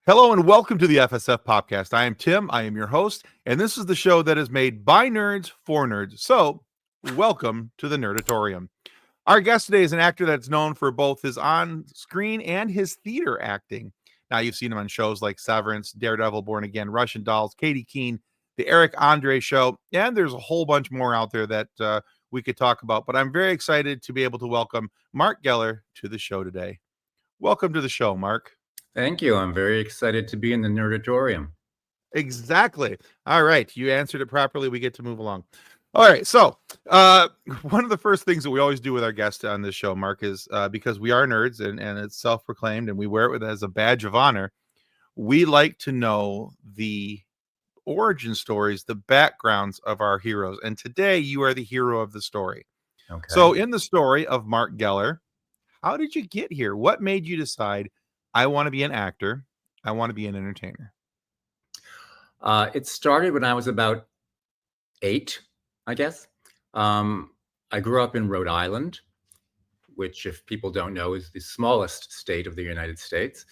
Hello and welcome to the FSF Podcast. I am Tim. I am your host, and this is the show that is made by nerds for nerds. So, welcome to the Nerdatorium. Our guest today is an actor that's known for both his on-screen and his theater acting. Now, you've seen him on shows like Severance, Daredevil, Born Again, Russian Dolls, Katie Keene, The Eric Andre Show, and there's a whole bunch more out there that we could talk about. But I'm very excited to be able to welcome Marc Geller to the show today. Welcome to the show, Marc. Thank you. I'm very excited to be in the Nerdatorium. Exactly. All right. You answered it properly. We get to move along. All right. So, one of the first things that we always do with our guests on this show, Marc, is because we are nerds and it's self proclaimed and we wear it as a badge of honor, we like to know the origin stories, the backgrounds of our heroes. And today you are the hero of the story. Okay. So, in the story of Marc Geller, how did you get here? What made you decide, I want to be an actor, I want to be an entertainer? It started when I was about 8, I guess. I grew up in Rhode Island, which, if people don't know, is the smallest state of the United States.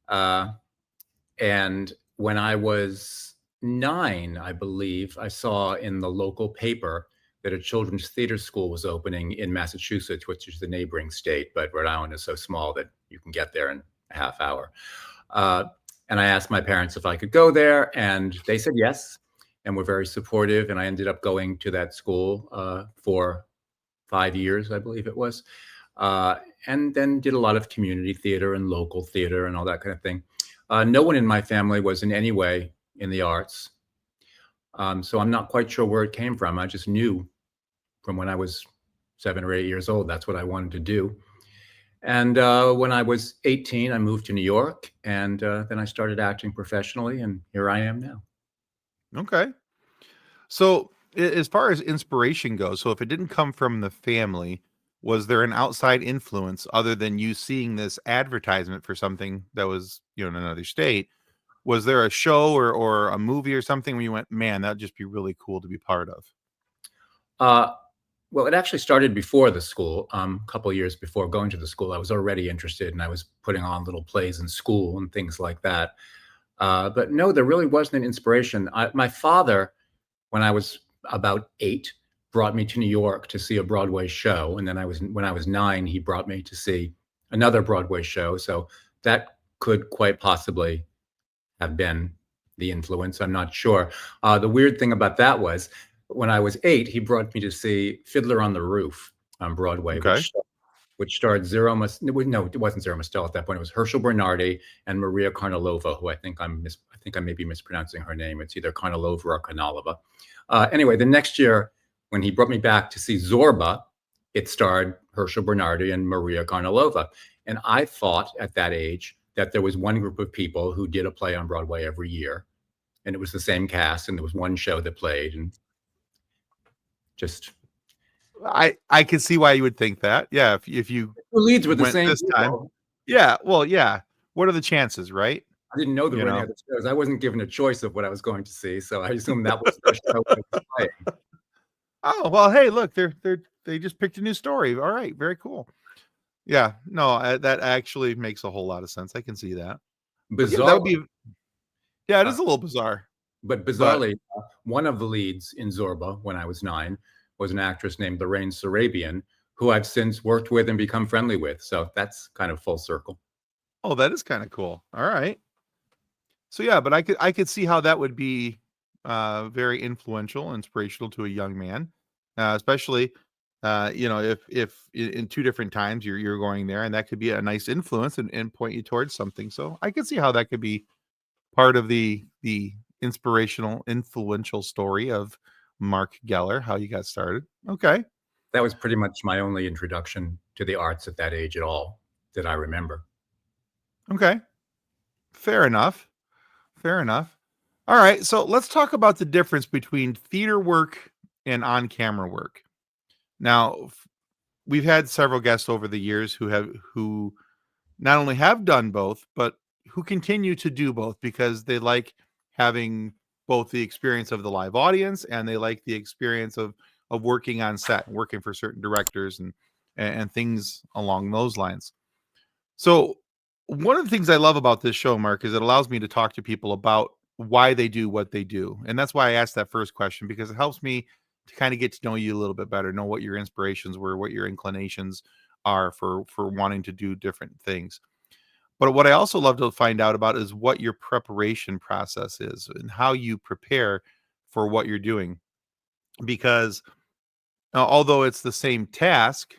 And when I was 9, I believe, I saw in the local paper that a children's theater school was opening in Massachusetts, which is the neighboring state, but Rhode Island is so small that you can get there in a half hour. And I asked my parents if I could go there, and they said yes, and were very supportive. And I ended up going to that school for 5 years, I believe it was, and then did a lot of community theater and local theater and all that kind of thing. No one in my family was in any way in the arts, so I'm not quite sure where it came from. I just knew from when I was 7 or 8 years old that's what I wanted to do. And when I was 18, I moved to New York, and then I started acting professionally, and here I am now. Okay. So, as far as inspiration goes, so if it didn't come from the family, was there an outside influence other than you seeing this advertisement for something that was, in another state? Was there a show or a movie or something where you went, man, that'd just be really cool to be part of? Well, it actually started before the school. A couple of years before going to the school, I was already interested, and I was putting on little plays in school and things like that. But no, there really wasn't an inspiration. My father, when I was about 8, brought me to New York to see a Broadway show, and then when I was 9, he brought me to see another Broadway show. So that could quite possibly have been the influence. I'm not sure. The weird thing about that was, when I was 8, he brought me to see Fiddler on the Roof on Broadway, Okay. which starred no, it wasn't Zero Mostel at that point. It was Herschel Bernardi and Maria Karnalova, who I think I may be mispronouncing her name. It's either Karnalova or Karnalova. Anyway, the next year, when he brought me back to see Zorba, it starred Herschel Bernardi and Maria Karnalova. And I thought at that age that there was one group of people who did a play on Broadway every year, and it was the same cast, and there was one show that played, and just I can see why you would think that. Yeah, if you who leads with the went same this people. time. Yeah, well, yeah. What are the chances, right? I didn't know there were any other shows. I wasn't given a choice of what I was going to see, so I assumed that was the show I was playing. Oh, well, hey, look, they just picked a new story. All right, very cool. Yeah, no, that actually makes a whole lot of sense. I can see that. Bizarre. Yeah, it is a little bizarre. But bizarrely, one of the leads in Zorba when I was 9 was an actress named Lorraine Sarabian, who I've since worked with and become friendly with. So that's kind of full circle. Oh, that is kind of cool. All right. So yeah, but I could see how that would be very influential, inspirational to a young man, especially if in 2 different times you're going there, and that could be a nice influence and point you towards something. So I could see how that could be part of the inspirational, influential story of Marc Geller, how you got started. Okay. That was pretty much my only introduction to the arts at that age at all that I remember. Okay. Fair enough. Fair enough. All right. So let's talk about the difference between theater work and on-camera work. Now, we've had several guests over the years who not only have done both, but who continue to do both because they like having both the experience of the live audience and they like the experience of working on set, working for certain directors and things along those lines. So one of the things I love about this show, Mark, is it allows me to talk to people about why they do what they do. And that's why I asked that first question, because it helps me to kind of get to know you a little bit better, know what your inspirations were, what your inclinations are for wanting to do different things. But what I also love to find out about is what your preparation process is and how you prepare for what you're doing. Because although it's the same task,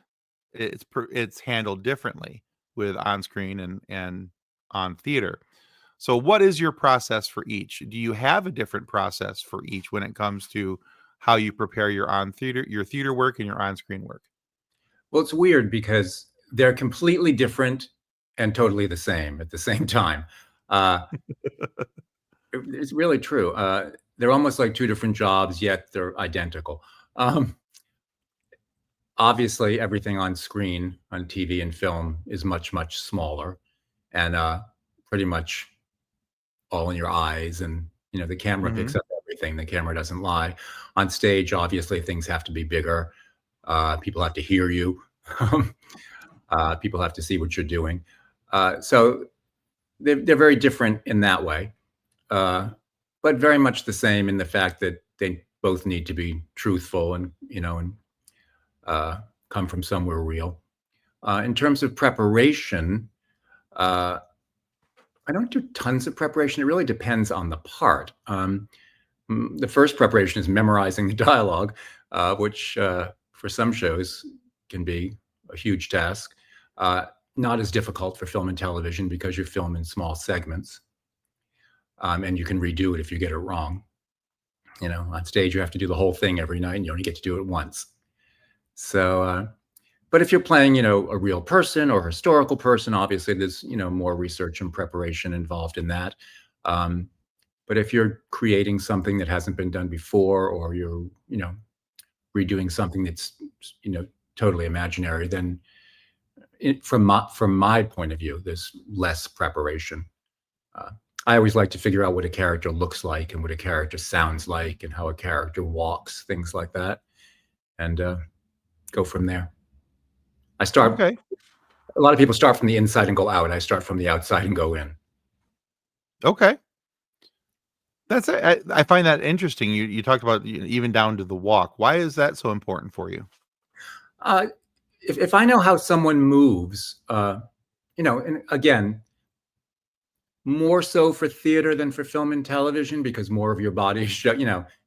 it's handled differently with on screen and on theater. So what is your process for each? Do you have a different process for each when it comes to how you prepare your theater work and your on screen work? Well, it's weird because they're completely different and totally the same at the same time. Uh, it's really true. They're almost like two different jobs, yet they're identical. Um, Obviously, everything on screen, on TV and film, is much, much smaller and pretty much all in your eyes. And, the camera picks Mhm. up everything. The camera doesn't lie. On stage, obviously, things have to be bigger. People have to hear you. People have to see what you're doing. So they're very different in that way, uh, but very much the same in the fact that they both need to be truthful and uh, come from somewhere real. In terms of preparation, uh, I don't do tons of preparation. It really depends on the part. The first preparation is memorizing the dialogue, which for some shows can be a huge task. Uh, Not as difficult for film and television because you film in small segments, and you can redo it if you get it wrong. On stage you have to do the whole thing every night, and you only get to do it once. So, but if you're playing, a real person or historical person, obviously there's more research and preparation involved in that. Um, but if you're creating something that hasn't been done before, or you're redoing something that's totally imaginary, then from my point of view, there's less preparation. Uh, I always like to figure out what a character looks like and what a character sounds like and how a character walks, things like that, and go from there. I start. Okay. A lot of people start from the inside and go out. I start from the outside and go in. Okay. I find that interesting. You talked about even down to the walk. Why is that so important for you? Uh, if I know how someone moves, and again, more so for theater than for film and television because more of your body show,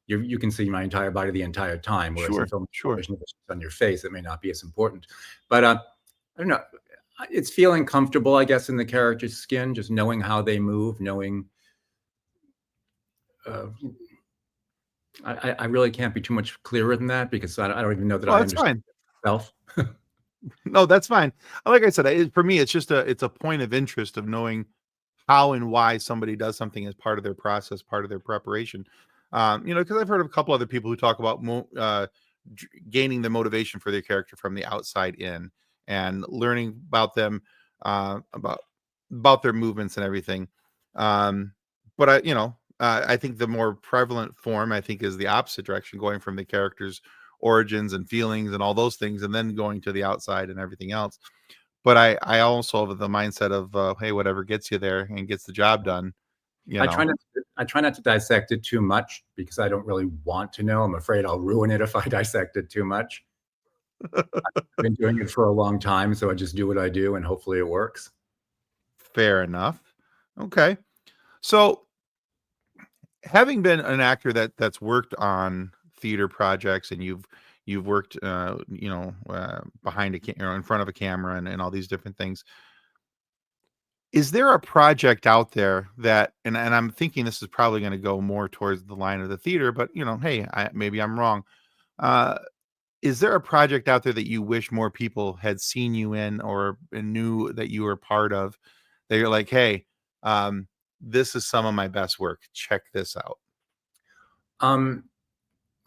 you can see my entire body the entire time, whereas in Sure. film and Sure. television, if it's on your face, it may not be as important. But I don't know. It's feeling comfortable, I guess, in the character's skin, just knowing how they move, knowing. Uh, I really can't be too much clearer than that because I don't even know that Well, I that's understand fine. myself. No, that's fine. Like I said, for me, it's a point of interest of knowing how and why somebody does something as part of their process, part of their preparation. Because I've heard of a couple other people who talk about gaining the motivation for their character from the outside in and learning about them, about their movements and everything. Um, but I think the more prevalent form, I think, is the opposite direction, going from the character's origins and feelings and all those things, and then going to the outside and everything else. But I also have the mindset of, hey, whatever gets you there and gets the job done, you I try know? not to, I try not to dissect it too much because I don't really want to know. I'm afraid I'll ruin it if I dissect it too much. I've been doing it for a long time, so I just do what I do and hopefully it works. Fair enough. Okay. So, having been an actor that's worked on theater projects, and you've worked, behind in front of a camera and all these different things, is there a project out there that, and I'm thinking this is probably gonna go more towards the line of the theater, but, hey, maybe I'm wrong. Uh, is there a project out there that you wish more people had seen you in or knew that you were part of, that you're like, "Hey, this is some of my best work. Check this out." Um,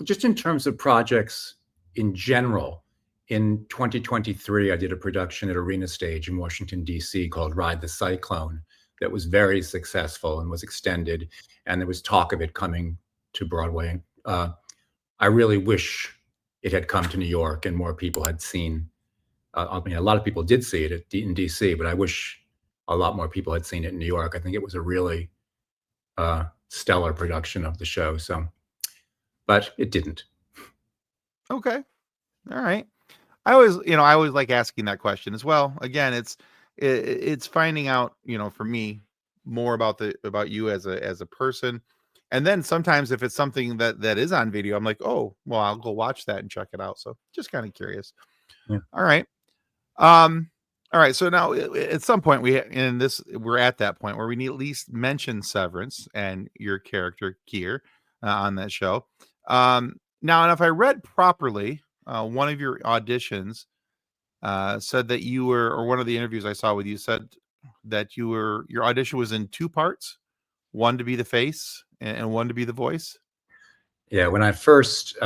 just in terms of projects in general, in 2023, I did a production at Arena Stage in Washington, D.C. called Ride the Cyclone that was very successful and was extended. And there was talk of it coming to Broadway. I really wish it had come to New York and more people had seen. I mean, a lot of people did see it in DC, but I wish a lot more people had seen it in New York. I think it was a really stellar production of the show. So, but it didn't. Okay. All right. I always like asking that question as well. Again, it's finding out, for me, more about you as a person. And then sometimes if it's something that is on video, I'm like, oh, well, I'll go watch that and check it out. So just kind of curious. Yeah. All right. Um, all right. So now at some point we're at that point where we need at least mention Severance and your character Kier on that show. Now, and if I read properly, one of your auditions said that you were, or one of the interviews I saw with you said that your audition was in two parts, one to be the face and one to be the voice. Yeah. When I first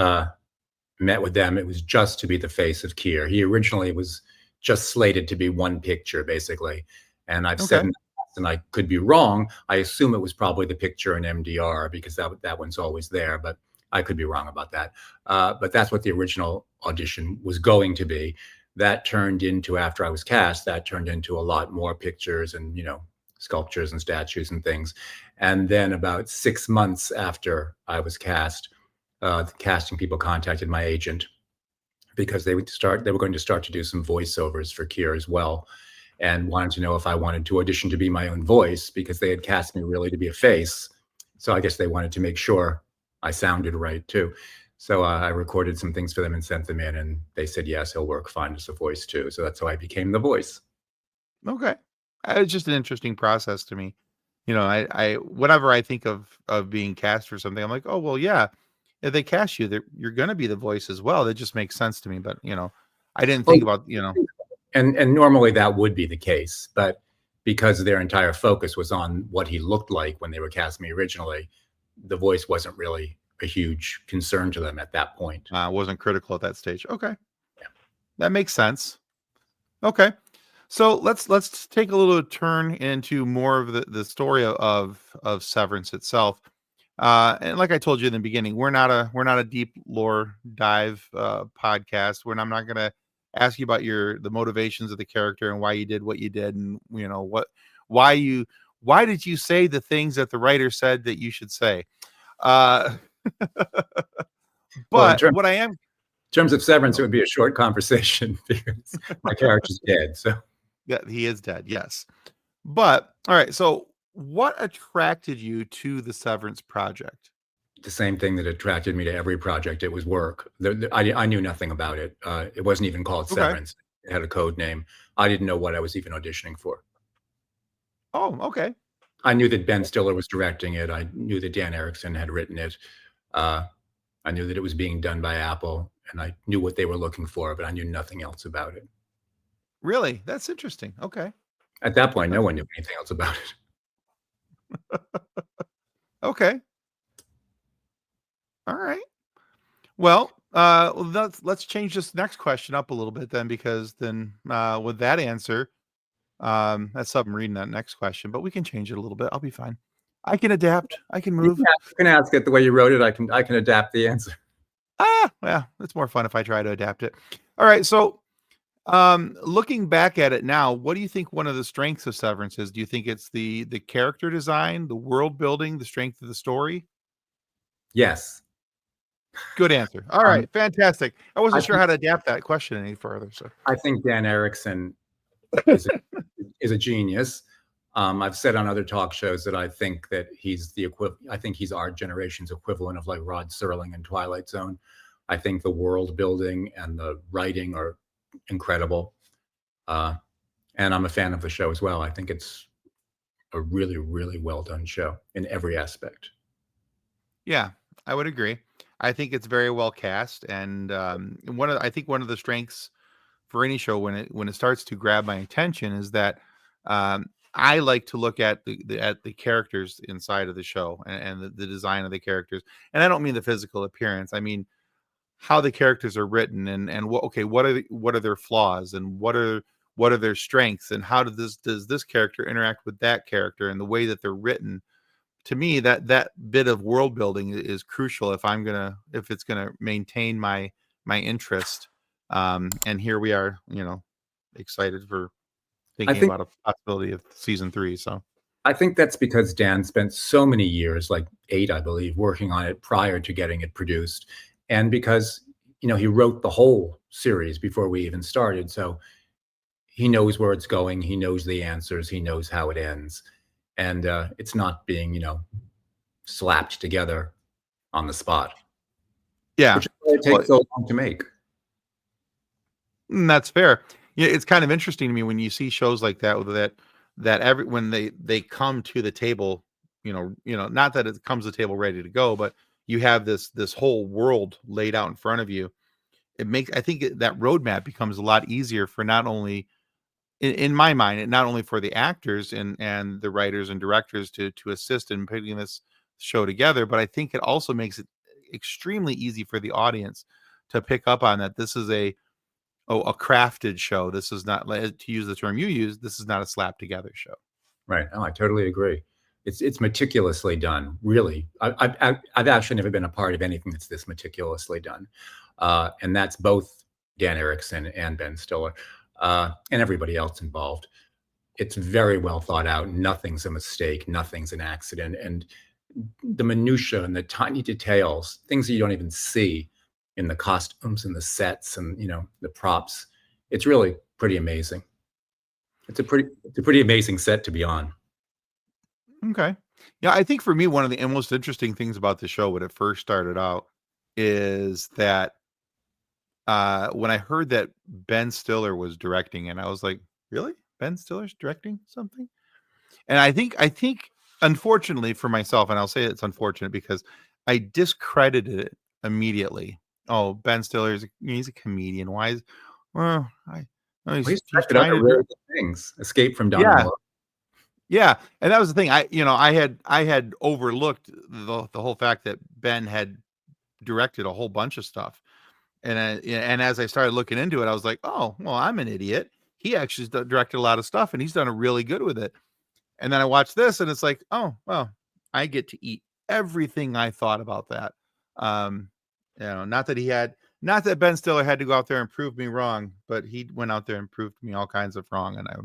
met with them, it was just to be the face of Kier. He originally was just slated to be one picture, basically. And I've said Okay. in the past, and I could be wrong, I assume it was probably the picture in MDR because that one's always there, but I could be wrong about that. But that's what the original audition was going to be. That turned into, after I was cast, that turned into a lot more pictures and, sculptures and statues and things. And then about 6 months after I was cast, the casting people contacted my agent because they were going to start to do some voiceovers for Kier as well, and wanted to know if I wanted to audition to be my own voice because they had cast me really to be a face. So I guess they wanted to make sure I sounded right too. So I recorded some things for them and sent them in, and they said yes, he'll work fine as a voice too. So that's how I became the voice. Okay. It's just an interesting process to me. I whenever I think of being cast for something, I'm like, oh well, yeah. If they cast you, you're going to be the voice as well. That just makes sense to me. But I didn't Well, think about and normally that would be the case, but because their entire focus was on what he looked like when they were casting me originally, the voice wasn't really a huge concern to them at that point. wasn't critical at that stage. Okay, Yeah. that makes sense. Okay, so let's take a little turn into more of the story of Severance itself. And like I told you in the beginning, we're not a deep lore dive podcast. I'm not gonna ask you about the motivations of the character and why you did what you did, and why did you say the things that the writer said that you should say. Uh, Well, in but what I am terms of Severance, it would be a short conversation because my character's dead. So Yeah, he is dead. Yes. But all right. So what attracted you to the Severance project? the same thing that attracted me to every project. It was work. I knew nothing about it. It wasn't even called Okay. Severance. It had a code name. I didn't know what I was even auditioning for. Oh, okay. I knew that Ben Stiller was directing it. I knew that Dan Erickson had written it. Uh, I knew that it was being done by Apple, and I knew what they were looking for, but I knew nothing else about it. Really? That's interesting. Okay. At that point, no That's one knew anything else about it. okay. All right. Well, let's change this next question up a little bit then, because then with that answer, that's up. I'm reading that next question, but we can change it a little bit. I'll be fine. I can adapt. I can move. You can ask it the way you wrote it. I can adapt the answer. Well, it's more fun if I try to adapt it. All right. So, looking back at it now, what do you think one of the strengths of Severance is? Do you think it's the character design, the world building, the strength of the story? Yes. Good answer. All Um, right, fantastic. I I wasn't sure think how to adapt that question any further. So, I think Dan Erickson is a genius. I've said on other talk shows that I think that he's the equivalent. I think he's our generation's equivalent of like Rod Serling in Twilight Zone. I think the world building and the writing are incredible, uh, and I'm a fan of the show as well. I think it's a really, really well done show in every aspect. yeah, I would agree. I think it's very well cast, and I think one of the strengths for any show when it starts to grab my attention is that I like to look at the characters inside of the show and the design of the characters, and I don't mean the physical appearance. I mean how the characters are written and what are their flaws and what are their strengths and how does this character interact with that character and the way that they're written. To me, that bit of world building is crucial if it's gonna maintain my interest. And here we are, excited for thinking think about a possibility of season 3. So I think that's because Dan spent so many years, like 8, I believe, working on it prior to getting it produced, and because he wrote the whole series before we even started, so he knows where it's going, he knows the answers, he knows how it ends, and it's not being slapped together on the spot, yeah, which is why it well, takes so long to make. that's fair. Yeah, it's kind of interesting to me when you see shows like that that every when they come to the table, not that it comes to the table ready to go, but you have this whole world laid out in front of you. It makes I think that roadmap becomes a lot easier for not only in my mind, and not only for the actors and the writers and directors to assist in putting this show together, but I think it also makes it extremely easy for the audience to pick up on that this is a crafted show. This is not, to use the term you use, this is not a slap together show. Right. Oh, I totally agree. It's meticulously done. Really, I've actually never been a part of anything that's this meticulously done, and that's both Dan Erickson and Ben Stiller, and everybody else involved. It's very well thought out. Nothing's a mistake. Nothing's an accident, and the minutia and the tiny details, things that you don't even see in the costumes and the sets and the props. It's really pretty amazing. It's a pretty amazing set to be on. Okay. Yeah, I think for me, one of the most interesting things about the show when it first started out is that when I heard that Ben Stiller was directing, and I was like, really? Ben Stiller's directing something? And I think unfortunately for myself, and I'll say it's unfortunate because I discredited it immediately. Oh, Ben Stiller's he's a comedian. Why is well, I no, Well, he's he's directed trying other to really do good things. Escape from yeah, Donald. yeah. And that was the thing. I had overlooked the whole fact that Ben had directed a whole bunch of stuff. And as I started looking into it, I was like, oh, well, I'm an idiot. He actually directed a lot of stuff and he's done a really good with it. And then I watched this and it's like, oh, well, I get to eat everything I thought about that. Um, not that Ben Stiller had to go out there and prove me wrong, but he went out there and proved me all kinds of wrong. And I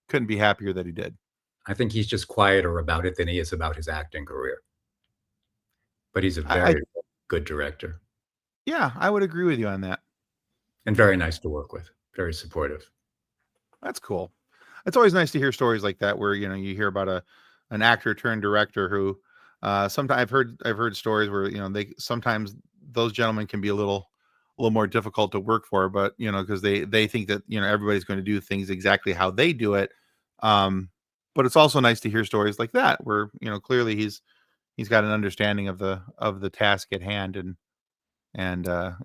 couldn't be happier that he did. I think he's just quieter about it than he is about his acting career. But he's a I very good director yeah, I would agree with you on that. and very nice to work with. Very supportive. That's cool. It's always nice to hear stories like that where you hear about an actor turned director who sometimes I've heard stories where they sometimes those gentlemen can be a little more difficult to work for, but because they think that everybody's going to do things exactly how they do it. Um, but it's also nice to hear stories like that where clearly he's got an understanding of the task at hand and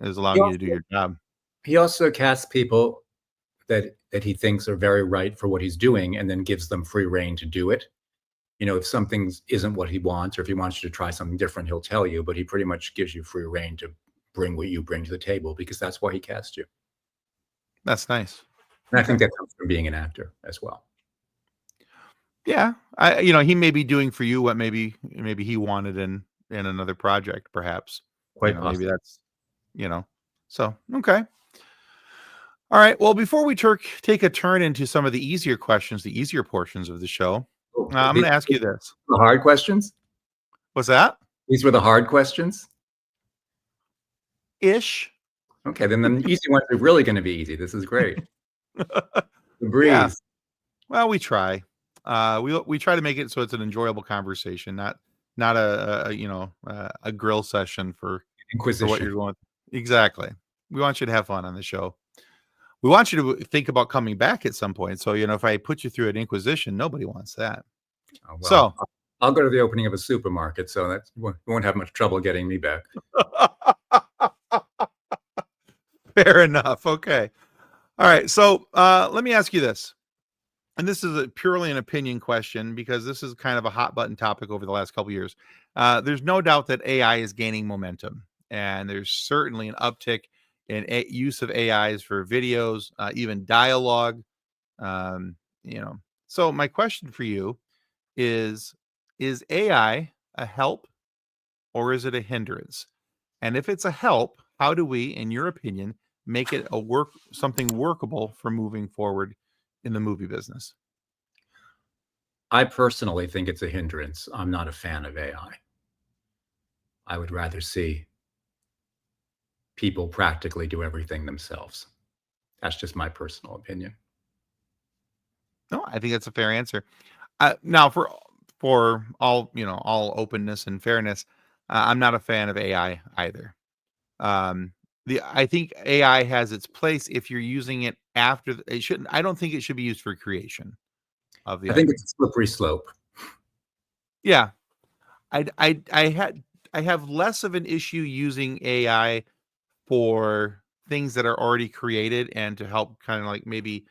is He allowing you to do also, your job. he also casts people that he thinks are very right for what he's doing and then gives them free reign to do it. If something isn't what he wants or if he wants you to try something different, he'll tell you, but he pretty much gives you free reign to bring what you bring to the table because that's why he cast you. That's nice. And I Okay. think that comes from being an actor as well. Yeah, he may be doing for you what maybe he wanted in another project, perhaps. Quite Maybe possible. that's you know. So okay, all right. Well, before we take a turn into some of the easier questions, the easier portions of the show, Oh, I'm going these to ask were you this. the hard questions? What's that? These were the hard questions? Ish. Okay, then the easy ones are really gonna be easy. This is great. The Yeah. breeze. Well, we try. We try to make it so it's an enjoyable conversation, not a grill session for what Inquisition. you're going. Exactly. We want you to have fun on the show. We want you to think about coming back at some point. So, if I put you through an inquisition, nobody wants that. Oh, well, So, I'll go to the opening of a supermarket, so that's you won't have much trouble getting me back. fair enough. Okay. All right. So, let me ask you this. And this is purely an opinion question because this is kind of a hot button topic over the last couple of years. There's no doubt that AI is gaining momentum, and there's certainly an uptick in use of AIs for videos, even dialogue. Um, you know, so my question for you is: Is AI a help or is it a hindrance? And if it's a help, how do we, in your opinion, make it something workable for moving forward in the movie business? I personally think it's a hindrance. I'm not a fan of AI. I would rather see people practically do everything themselves. That's just my personal opinion. No, I think that's a fair answer. Now, for all all openness and fairness, I'm not a fan of AI either. Um, I think AI has its place if you're using it after it shouldn't. I don't think it should be used for creation of the I think item. it's a slippery slope. Yeah, I have less of an issue using AI for things that are already created and to help kind of like maybe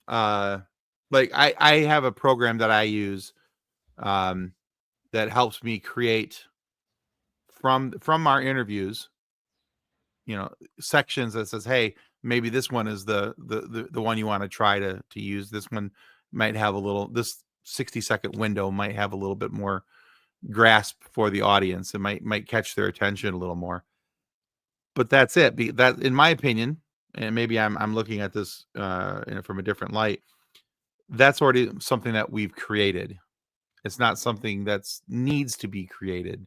uh like I have a program that I use um that helps me create from our interviews, sections that says, hey, maybe this one is the one you want to try to use. This one might have a little this 60-second window might have a little bit more grasp for the audience. It might catch their attention a little more. But that's it. That, in my opinion, and maybe I'm looking at this from a different light. That's already something that we've created. It's not something that's needs to be created.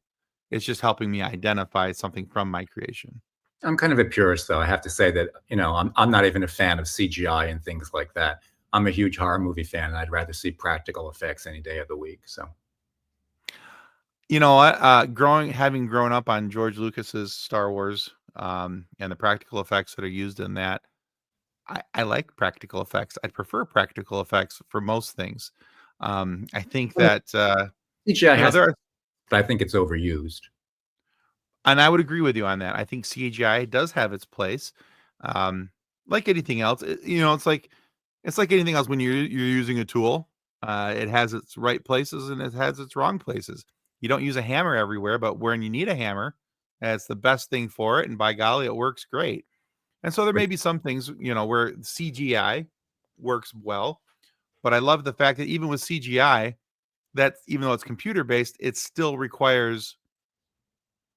It's just helping me identify something from my creation. I'm kind of a purist, though. I have to say that, I'm not even a fan of CGI and things like that. I'm a huge horror movie fan, and I'd rather see practical effects any day of the week. So, You know what? Having grown up on George Lucas's Star Wars, and the practical effects that are used in that, I like practical effects. I prefer practical effects for most things. I think well, that CGI has, there are, but I think it's overused. and I would agree with you on that. I think CGI does have its place. Um, like anything else, it's like anything else when you're using a tool. It has its right places and it has its wrong places. You don't use a hammer everywhere, but when you need a hammer, that's the best thing for it. And by golly, it works great. And so there may be some things, where CGI works well, but I love the fact that even with CGI, that even though it's computer based, it still requires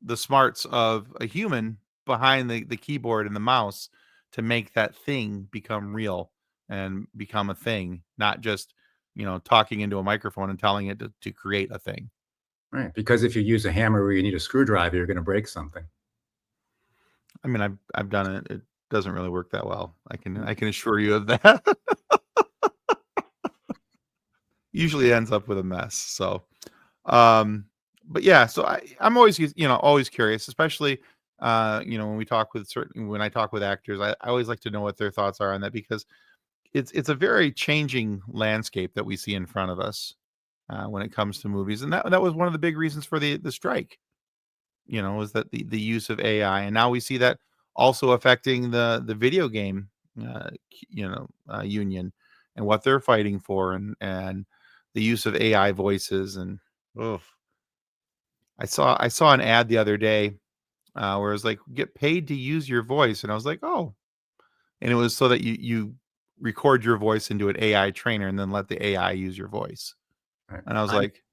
the smarts of a human behind the keyboard and the mouse to make that thing become real and become a thing, not just, talking into a microphone and telling it to create a thing. Right, because if you use a hammer where you need a screwdriver, you're gonna break something. I mean, I've done it. It doesn't really work that well. I can assure you of that. Usually ends up with a mess. So, um, but yeah, so I'm always, always curious, especially, when I talk with actors, I always like to know what their thoughts are on that because it's a very changing landscape that we see in front of us when it comes to movies, and that was one of the big reasons for the strike. Was that the use of AI, and now we see that also affecting the video game, union, and what they're fighting for, and the use of AI voices, and oh, I saw an ad the other day where it was like get paid to use your voice, and I was like, oh, and it was so that you record your voice into an AI trainer and then let the AI use your voice, Right. and I was I'm like,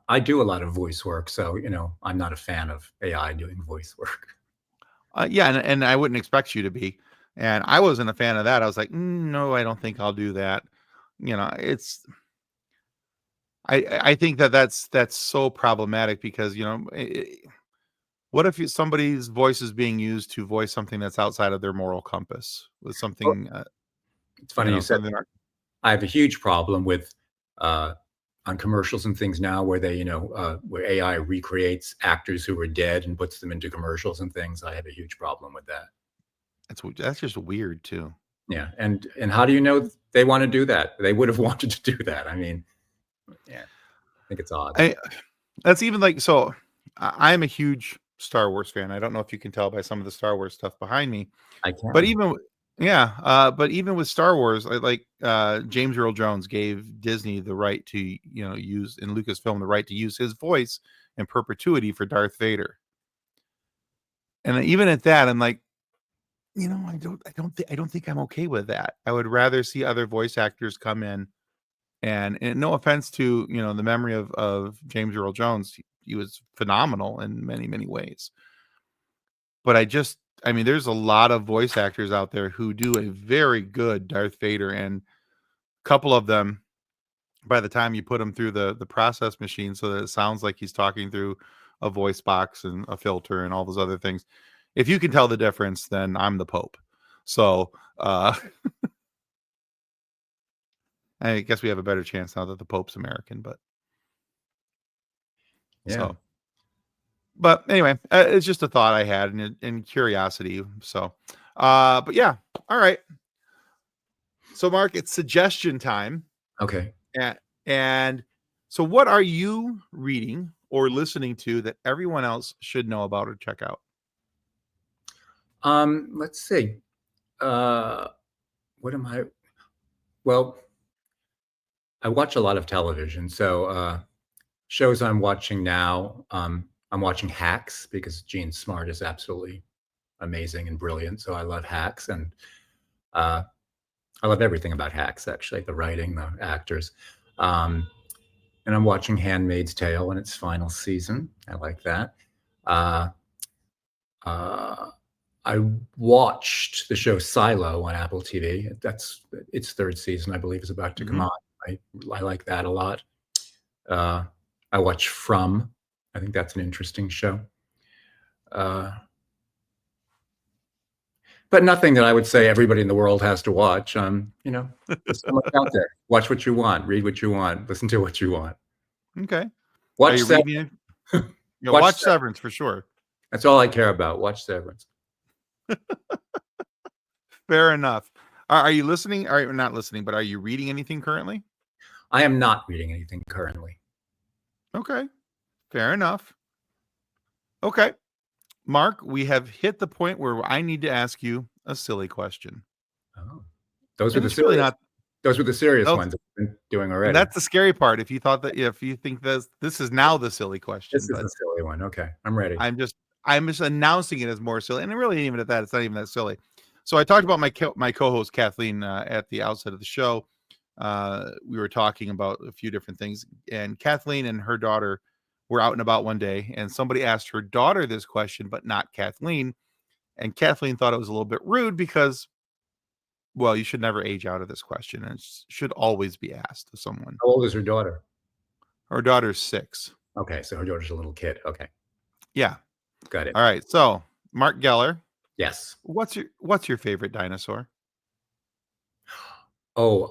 I do a lot of voice work, so, I'm not a fan of AI doing voice work. yeah, and I wouldn't expect you to be, and I wasn't a fan of that. I was like, no, I don't think I'll do that. It's I think that's so problematic because what if somebody's voice is being used to voice something that's outside of their moral compass with Well, something, it's funny you said something. I have a huge problem with, uh, on commercials and things now where they, where AI recreates actors who were dead and puts them into commercials and things. I have a huge problem with that. That's just weird too. Yeah, and how do you know they wanna do that? They would have wanted to do that. I mean, yeah, I think it's odd. I That's even like so. I'm a huge Star Wars fan. I don't know if you can tell by some of the Star Wars stuff behind me, I but can. even yeah, but even with Star Wars, James Earl Jones gave Disney the right to use in Lucasfilm the right to use his voice in perpetuity for Darth Vader, and even at that, I'm like, I don't think I'm okay with that. I would rather see other voice actors come in. And no offense to, the memory of James Earl Jones, he was phenomenal in many, many ways. But I mean, there's a lot of voice actors out there who do a very good Darth Vader, and couple of them, by the time you put them through the process machine so that it sounds like he's talking through a voice box and a filter and all those other things, if you can tell the difference, then I'm the Pope. So I guess we have a better chance now that the Pope's American, but so. But anyway, it's just a thought I had and curiosity. So, but yeah, all right. So, Mark, it's suggestion time. Okay. And so, what are you reading or listening to that everyone else should know about or check out? Let's see. What am I? Well, I watch a lot of television. So shows I'm watching now, I'm watching Hacks because Gene Smart is absolutely amazing and brilliant. So I love Hacks, and I love everything about Hacks, actually, the writing, the actors. And I'm watching Handmaid's Tale in its final season. I like that. I watched the show Silo on Apple TV. That's its third season, I believe, is about to come on. I like that a lot. I watch From. I think that's an interesting show. But nothing that I would say everybody in the world has to watch. There's so much out there. Watch what you want, read what you want, listen to what you want. Okay. Watch Severance. Watch Severance for sure. That's all I care about. Watch Severance. Fair enough. Are you listening? Are you not listening, but are you reading anything currently? I am not reading anything currently. Okay. Fair enough. Okay. Mark, we have hit the point where I need to ask you a silly question. Oh, those were the serious ones I've been doing already. And that's the scary part. If you think this is now the silly question. This is a silly one. Okay, I'm ready. I'm just announcing it as more silly, and really even at that, it's not even that silly. So I talked about my co-host Kathleen at the outset of the show. We were talking about a few different things, and Kathleen and her daughter were out and about one day, and somebody asked her daughter this question, but not Kathleen. And Kathleen thought it was a little bit rude because, well, you should never age out of this question, and it should always be asked to someone. How old is her daughter? Her daughter's 6. Okay, so her daughter's a little kid. Okay. Yeah. Got it. All right. So, Marc Geller. Yes. What's your favorite dinosaur? Oh,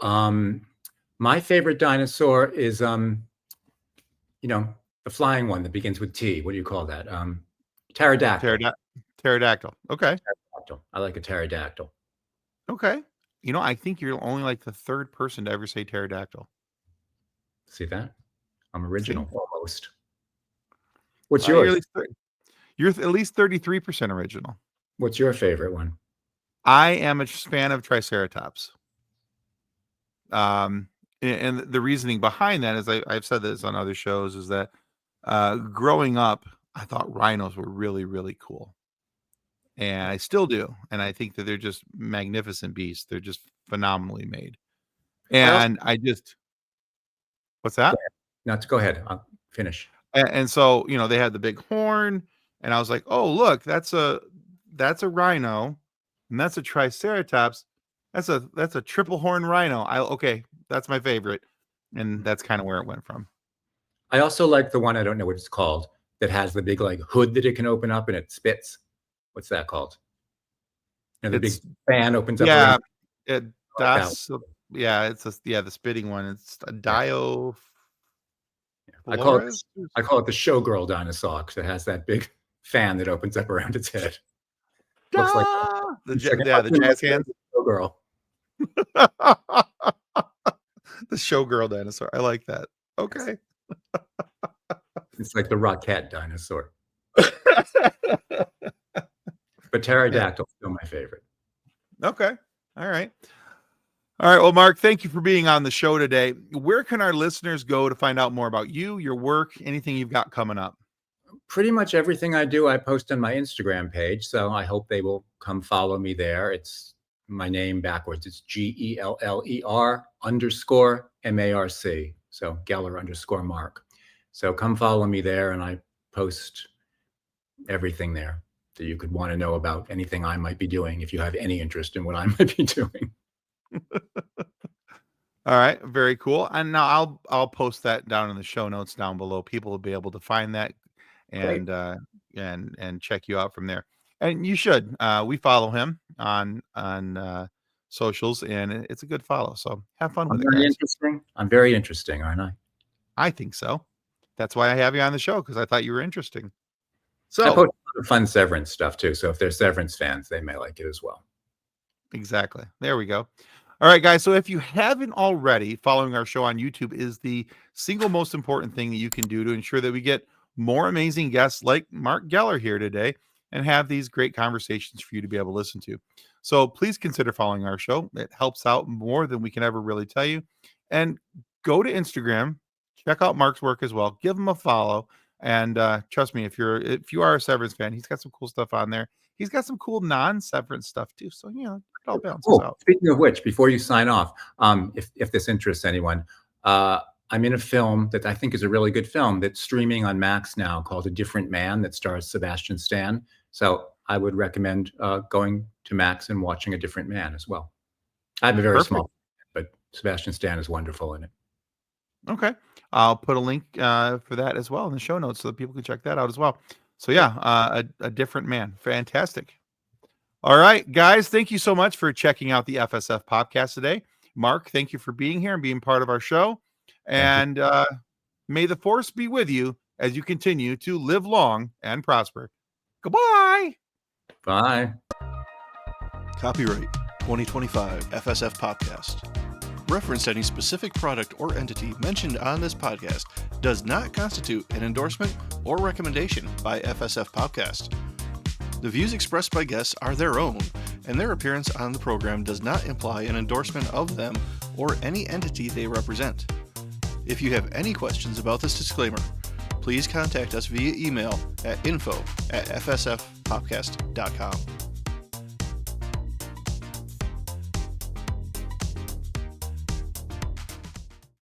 my favorite dinosaur is the flying one that begins with T. What do you call that? Pterodactyl. Pterodactyl. Okay. Pterodactyl. I like a pterodactyl. Okay. I think you're only like the third person to ever say pterodactyl. See that? I'm original almost. What's yours? You're at least 33% original. What's your favorite one? I am a fan of Triceratops. And the reasoning behind that is I've said this on other shows is that growing up, I thought rhinos were really, really cool. And I still do. And I think that they're just magnificent beasts. They're just phenomenally made. And what's that? No, go ahead. I'll finish. And so, they had the big horn, and I was like, oh, look, that's a rhino, and that's a Triceratops. That's a triple horn rhino. Okay, that's my favorite. And that's kind of where it went from. I also like the one, I don't know what it's called, that has the big hood that it can open up and it spits. What's that called? The big fan opens up. Yeah, the spitting one. It's a Dio. I call it the showgirl dinosaur because it has that big fan that opens up around its head. Looks like the jazz hands. Showgirl. The showgirl dinosaur. I like that. Okay. It's like the Rockette dinosaur. But pterodactyl is still my favorite. Okay. All right. Well, Mark, thank you for being on the show today. Where can our listeners go to find out more about you, your work, anything you've got coming up? Pretty much everything I do, I post on my Instagram page. So I hope they will come follow me there. It's my name backwards. It's GELLER_MARC. So Geller_Mark. So come follow me there, and I post everything there that you could want to know about anything I might be doing if you have any interest in what I might be doing. All right, very cool. And now I'll post that down in the show notes down below. People will be able to find that Great. and and check you out from there. And you should. We follow him on socials, and it's a good follow. So have fun I'm with it, very guys. interesting. I'm very interesting, aren't I? I think so. That's why I have you on the show because I thought you were interesting. I So post a lot of fun Severance stuff too. So if they're Severance fans, they may like it as well. exactly. There we go. All right, guys. So if you haven't already, following our show on YouTube is the single most important thing that you can do to ensure that we get more amazing guests like Marc Geller here today and have these great conversations for you to be able to listen to. So please consider following our show. It helps out more than we can ever really tell you. And go to Instagram, check out Mark's work as well. Give him a follow. And trust me, if you are a Severance fan, he's got some cool stuff on there. He's got some cool non-Severance stuff too. So it all balances Oh, out. speaking of which, before you sign off, if this interests anyone, I'm in a film that I think is a really good film that's streaming on Max now called A Different Man that stars Sebastian Stan. So I would recommend going to Max and watching A Different Man as well. I have a very Perfect. small, but Sebastian Stan is wonderful in it. Okay. I'll put a link for that as well in the show notes so that people can check that out as well. So yeah, a different man. Fantastic. All right, guys, thank you so much for checking out the FSF podcast today. Mark, thank you for being here and being part of our show. Thank you. And may the force be with you as you continue to live long and prosper. Goodbye. Bye. Copyright 2025 FSF Podcast. Reference to any specific product or entity mentioned on this podcast does not constitute an endorsement or recommendation by FSF Podcast. The views expressed by guests are their own, and their appearance on the program does not imply an endorsement of them or any entity they represent. If you have any questions about this disclaimer, please contact us via email at info@fsfpodcast.com.